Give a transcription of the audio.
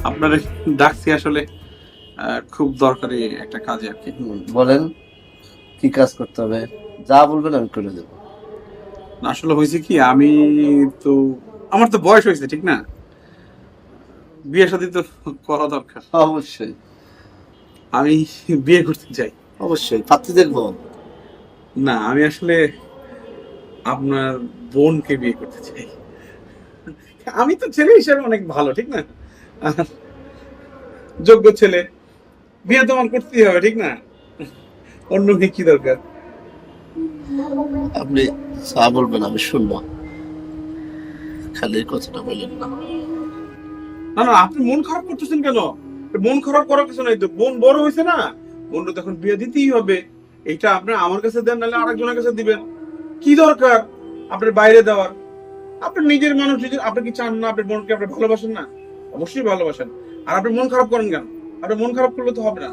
আপনারে ডাকছি আসলে খুব দরকারি একটা কাজে আর কি। বলেন কি কাজ করতে হবে, যা বলবেন আমি করে দেবো। আসলে হয়েছে কি, আমি তো আমার তো বয়স হয়েছে ঠিক না, বিয়ে শাদী তো করা দরকার। অবশ্যই আমি বিয়ে করতে চাই। অবশ্যই পাত্রী দেখবো। না, আমি আসলে আপনার বোনকে বিয়ে করতে চাই। আমি তো ছেলে হিসেবে অনেক ভালো ঠিক না, আর যোগ্য ছেলে, বিয়ে তো আমার করতেই হবে ঠিক না, অন্য মেয়ে কি দরকার। আপনি যা বলবেন আমি শুনবো, খালি এই কথাটা বললেন না। না না, আপনি মন খারাপ করতেছেন কেন? মন খারাপ করার কিছু নাই তো, বোন বড় হয়েছে না, বোনটা তখন বিয়ে দিতেই হবে। এইটা আপনি আমার কাছে দেন, নাহলে আরেকজনের কাছে দিবেন। কি দরকার আপনার বাইরে দেওয়ার? আপনার নিজের মানুষ, নিজের, আপনি কি চান না আপনার বোনকে আপনি ভালোবাসেন না? অবশ্যই ভালোবাসেন। আর আপনি মন খারাপ করেন কেন? আপনি মন খারাপ করলে তো হবে না।